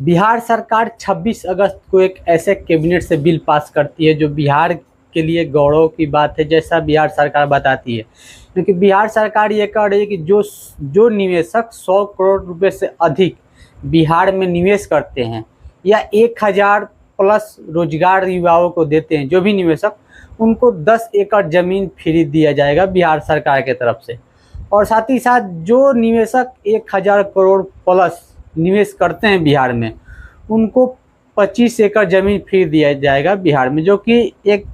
बिहार सरकार 26 अगस्त को एक ऐसे कैबिनेट से बिल पास करती है जो बिहार के लिए गौरव की बात है, जैसा बिहार सरकार बताती है। क्योंकि बिहार सरकार ये कह रही है कि जो जो निवेशक 100 करोड़ रुपए से अधिक बिहार में निवेश करते हैं या 1000 प्लस रोजगार युवाओं को देते हैं, जो भी निवेशक, उनको 10 एकड़ जमीन फ्री दिया जाएगा बिहार सरकार के तरफ से। और साथ ही साथ जो निवेशक 1000 करोड़ प्लस निवेश करते हैं बिहार में, उनको 25 एकड़ ज़मीन फ्री दिया जाएगा बिहार में, जो कि एक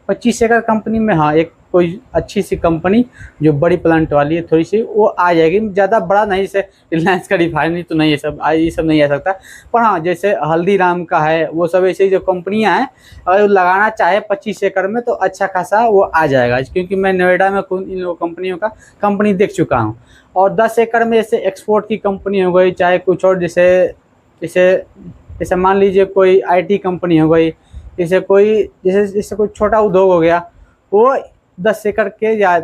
25 एकड़ कंपनी में, हाँ, एक कोई अच्छी सी कंपनी जो बड़ी प्लांट वाली है थोड़ी सी, वो आ जाएगी। ज़्यादा बड़ा नहीं, जैसे रिलायंस का रिफाइनरी तो नहीं, ये सब नहीं आ सकता। पर हाँ, जैसे हल्दीराम का है, वो सब ऐसे जो कंपनियां हैं, अगर वो लगाना चाहे 25 एकड़ में तो अच्छा खासा वो आ जाएगा। क्योंकि मैं नोएडा में खुद इन लोगों कंपनियों का कंपनी देख चुका हूँ। और 10 एकड़ में जैसे एक्सपोर्ट की कंपनी हो गई, चाहे कुछ और, जैसे जैसे जैसे मान लीजिए कोई आईटी कंपनी हो गई, जैसे कोई छोटा उद्योग हो गया, वो 10 एकड़ के या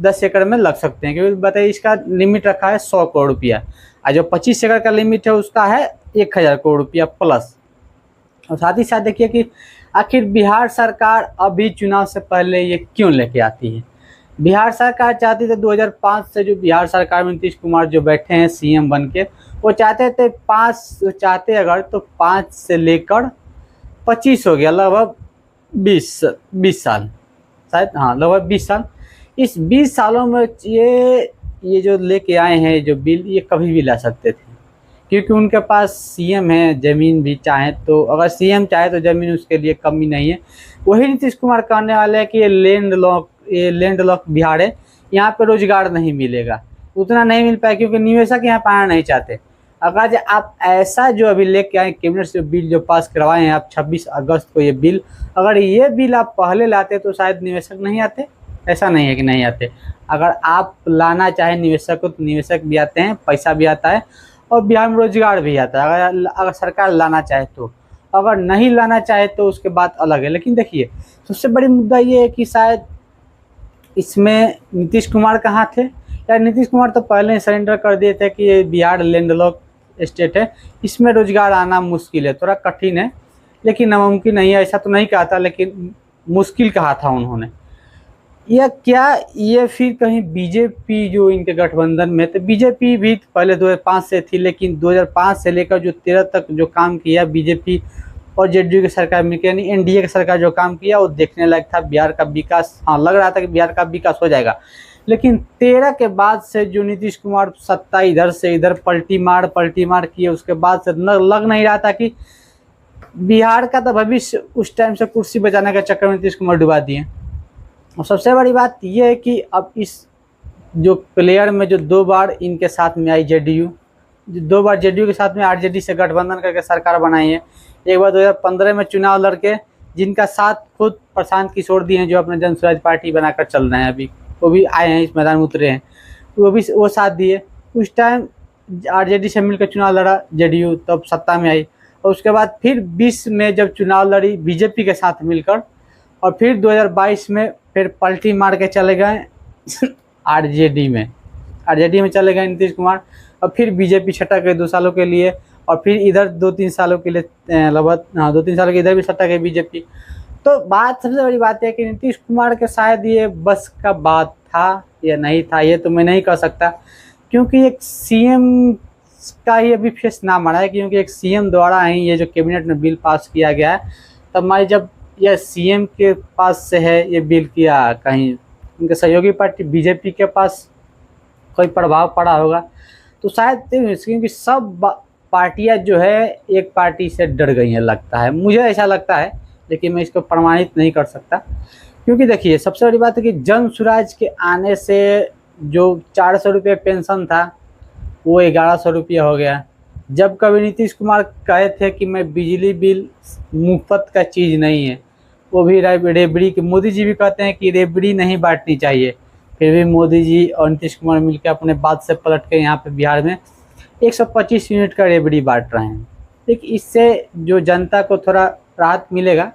10 एकड़ में लग सकते हैं। क्योंकि बताइए, इसका लिमिट रखा है 100 करोड़ रुपया, और जो 25 एकड़ का लिमिट है उसका है 1000 करोड़ रुपया प्लस। और साथ ही साथ देखिए कि आखिर बिहार सरकार अभी चुनाव से पहले ये क्यों लेके आती है। बिहार सरकार चाहती थी 2005 से, जो बिहार सरकार में नीतीश कुमार जो बैठे हैं सीएम बन के, वो चाहते थे 5 से लेकर 25 हो गया, लगभग 20 साल, शायद, हाँ, लगभग 20 साल। इस 20 सालों में ये जो लेके आए हैं जो बिल, ये कभी भी ला सकते थे। क्योंकि उनके पास सीएम है, ज़मीन भी चाहे तो, अगर सीएम चाहे तो ज़मीन उसके लिए कमी नहीं है। वही नीतीश कुमार कहने वाले हैं कि ये लैंड लॉक बिहार है, यहाँ पे रोजगार नहीं मिलेगा, उतना नहीं मिल पाया, क्योंकि निवेशक यहाँ पर आना नहीं चाहते। अगर आप ऐसा जो अभी लेके आए कैबिनेट से बिल जो पास करवाए हैं आप 26 अगस्त को, ये बिल, अगर ये बिल आप पहले लाते तो शायद निवेशक नहीं आते। ऐसा नहीं है कि नहीं आते, अगर आप लाना चाहें निवेशक को तो निवेशक भी आते हैं, पैसा भी आता है, और बिहार में रोजगार भी आता है, अगर सरकार लाना चाहे तो। अगर नहीं लाना चाहे तो उसके बात अलग है। लेकिन देखिए, सबसे बड़ी मुद्दा ये है कि शायद इसमें नीतीश कुमार कहाँ थे, या नीतीश कुमार तो पहले ही सरेंडर कर दिए थे कि ये बिहार लैंडलॉक स्टेट है, इसमें रोजगार आना मुश्किल है, थोड़ा कठिन है, लेकिन नामुमकिन नहीं है, ऐसा तो नहीं कहा था, लेकिन मुश्किल कहा था उन्होंने। या क्या ये फिर कहीं बीजेपी जो इनके गठबंधन में, तो बीजेपी भी पहले 2005 से थी, लेकिन 2005 से लेकर जो 13 तक जो काम किया बीजेपी और जेडीयू की सरकार मिलकर, यानी एनडीए की सरकार जो काम किया, वो देखने लायक था। बिहार का विकास, हाँ, लग रहा था कि बिहार का विकास हो जाएगा। लेकिन 13 के बाद से जो नीतीश कुमार सत्ता इधर से इधर पलटी मार किए, उसके बाद से लग नहीं रहा था कि बिहार का तो भविष्य, उस टाइम से कुर्सी बचाने का चक्कर में नीतीश कुमार डुबा दिए। और सबसे बड़ी बात यह है कि अब इस जो प्लेयर में जो 2 बार इनके साथ में आई जेडीयू, 2 बार जेडीयू के साथ में आरजेडी से गठबंधन करके सरकार बनाई है। एक बार 2015 में चुनाव लड़के, जिनका साथ खुद प्रशांत किशोर दिए हैं, जो अपने जन स्वराज पार्टी बनाकर चल रहे हैं, अभी वो भी आए हैं, इस मैदान में उतरे हैं, वो साथ दिए। उस टाइम आरजेडी से मिलकर चुनाव लड़ा जेडीयू, तब सत्ता में आई। और उसके बाद फिर 20 में जब चुनाव लड़ी बीजेपी के साथ मिलकर, और फिर 2022 में फिर पलटी मार के चले गए आरजेडी में चले गए नीतीश कुमार, और फिर बीजेपी छटक गए 2 सालों के लिए, और फिर इधर 2-3 सालों के लिए, लगभग, हाँ, 2-3 सालों के इधर भी छटक गई बीजेपी। तो बात, सबसे बड़ी बात है कि नीतीश कुमार के शायद ये बस का बात था या नहीं था, ये तो मैं नहीं कह सकता, क्योंकि एक सीएम का ही अभी फेस ना मारा है। क्योंकि एक सीएम द्वारा ही ये जो कैबिनेट में बिल पास किया गया है, तब मैं जब यह सीएम के पास से है ये बिल किया, कहीं उनके सहयोगी पार्टी बीजेपी के पास कोई प्रभाव पड़ा होगा, तो शायद, क्योंकि सब पार्टियां जो है एक पार्टी से डर गई हैं, लगता है, मुझे ऐसा लगता है, लेकिन मैं इसको प्रमाणित नहीं कर सकता। क्योंकि देखिए, सबसे बड़ी बात है कि जन स्वराज के आने से जो 400 रुपये पेंशन था, वो 1100 रुपया हो गया। जब कभी नीतीश कुमार कहे थे कि मैं बिजली बिल मुफ्त का चीज़ नहीं है, वो भी रेबड़ी की, मोदी जी भी कहते हैं कि रेबड़ी नहीं बांटनी चाहिए, फिर भी मोदी जी और नीतीश कुमार मिलकर अपने बात से पलट के यहाँ पे बिहार में 125 यूनिट का रेबड़ी बांट रहे हैं। देखिए, इससे जो जनता को थोड़ा राहत मिलेगा,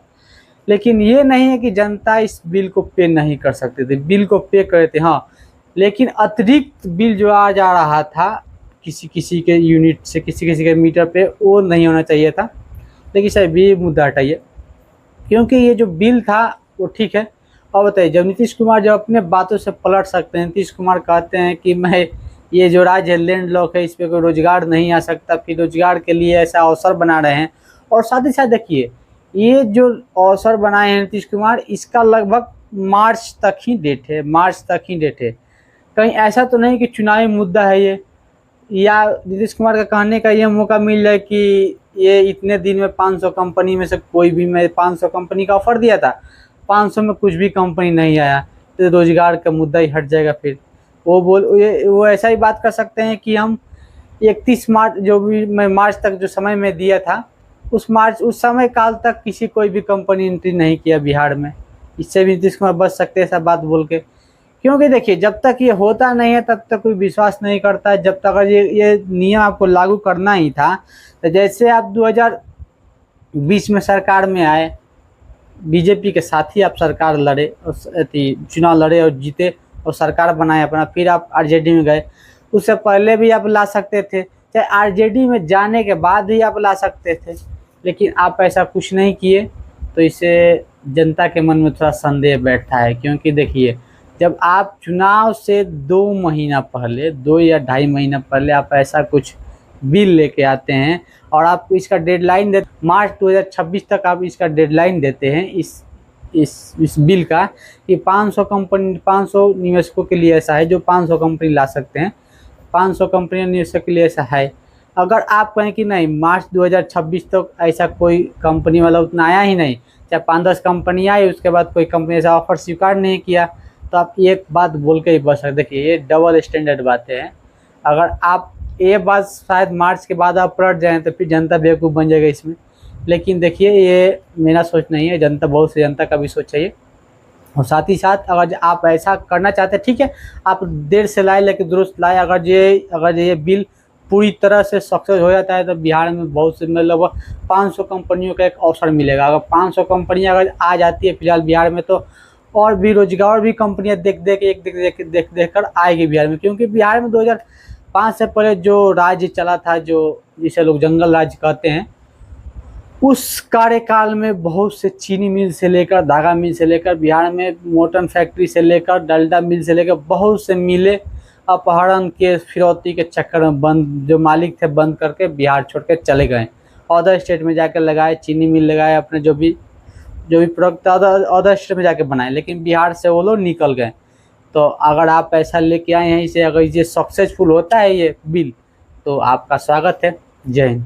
लेकिन ये नहीं है कि जनता इस बिल को पे नहीं कर सकते थे, बिल को पे करे थे, हाँ, लेकिन अतिरिक्त बिल जो आ जा रहा था किसी किसी के यूनिट से, किसी किसी के मीटर पे वो नहीं होना चाहिए था। लेकिन साहब ये मुद्दा हटाइए, क्योंकि ये जो बिल था वो ठीक है। और बताइए, जब नीतीश कुमार जब अपने बातों से पलट सकते हैं, नीतीश कुमार कहते हैं कि मैं ये जो राज्य है लैंड लॉक है, इस पर कोई रोजगार नहीं आ सकता, फिर रोजगार के लिए ऐसा अवसर बना रहे हैं। और साथ ही साथ देखिए, ये जो अवसर बनाए हैं नीतीश कुमार, इसका लगभग मार्च तक ही डेट है, मार्च तक ही डेट है। कहीं ऐसा तो नहीं कि चुनावी मुद्दा है ये, या नीतीश कुमार का कहने का ये मौका मिल जाए कि ये इतने दिन में 500 कंपनी में से कोई भी, मैं 500 कंपनी का ऑफर दिया था, 500 में कुछ भी कंपनी नहीं आया, तो रोजगार का मुद्दा ही हट जाएगा। फिर वो ऐसा ही बात कर सकते हैं कि हम 31 मार्च, जो भी मैं मार्च तक जो समय में दिया था, उस समय काल तक किसी कोई भी कंपनी एंट्री नहीं किया बिहार में। इससे भी नीतीश कुमार बच सकते हैं ऐसा बात बोल के, क्योंकि देखिए जब तक ये होता नहीं है तब तक कोई विश्वास नहीं करता है। जब तक अगर ये नियम आपको लागू करना ही था, तो जैसे आप 2020 में सरकार में आए, बीजेपी के साथ ही आप सरकार लड़े और चुनाव लड़े और जीते और सरकार बनाए अपना, फिर आप आरजेडी में गए। उससे पहले भी आप ला सकते थे, चाहे आरजेडी में जाने के बाद ही आप ला सकते थे, लेकिन आप ऐसा कुछ नहीं किए। तो इससे जनता के मन में थोड़ा संदेह बैठता है, क्योंकि देखिए जब आप चुनाव से 2 महीना पहले, 2 या 2.5 महीना पहले आप ऐसा कुछ बिल लेके आते हैं और आप इसका डेडलाइन दे, मार्च 2026 तक आप इसका डेडलाइन देते हैं इस बिल का, कि 500 कंपनी, 500 निवेशकों के लिए ऐसा है जो 500 कंपनी ला सकते हैं, 500 कंपनी निवेशक के लिए ऐसा है। अगर आप कहें कि नहीं मार्च 2026 तक ऐसा कोई कंपनी वाला उतना आया ही नहीं, चाहे 5-10 कंपनी आई, उसके बाद कोई कंपनी ऐसा ऑफर स्वीकार नहीं किया, तो आप एक बात बोल के ही बच सकते। देखिए ये डबल स्टैंडर्ड बातें हैं। अगर आप ये बात शायद मार्च के बाद आप पलट जाएँ तो फिर जनता बेवकूफ़ बन जाएगा इसमें। लेकिन देखिए ये मेरा सोच नहीं है, जनता, बहुत सी जनता का भी सोच चाहिए। और साथ ही साथ अगर आप ऐसा करना चाहते हैं, ठीक है, आप देर से लाए लेकिन दुरुस्त लाए। अगर ये बिल पूरी तरह से सक्सेस हो जाता है तो बिहार में बहुत से, मतलब 500 कंपनियों का एक अवसर मिलेगा। अगर 500 कंपनियां अगर आ जाती है फिलहाल बिहार में, तो और भी रोजगार भी कंपनियां देख कर आएगी बिहार में। क्योंकि बिहार में 2005 से पहले जो राज्य चला था, जो जिसे लोग जंगल राज्य कहते हैं, उस कार्यकाल में बहुत से चीनी मिल से लेकर, धागा मिल से लेकर, बिहार में मोटन फैक्ट्री से लेकर, डलडा मिल से लेकर बहुत से मिले अपहरण के, फिरौती के चक्कर में बंद, जो मालिक थे बंद करके बिहार छोड़ के चले गए। अदर स्टेट में जाकर लगाए, चीनी मिल लगाए, अपने जो भी प्रोडक्ट अदर स्टेट में जाके बनाए, लेकिन बिहार से वो लोग निकल गए। तो अगर आप पैसा लेके आए हैं इसे, अगर ये सक्सेसफुल होता है ये बिल, तो आपका स्वागत है। जय हिंद।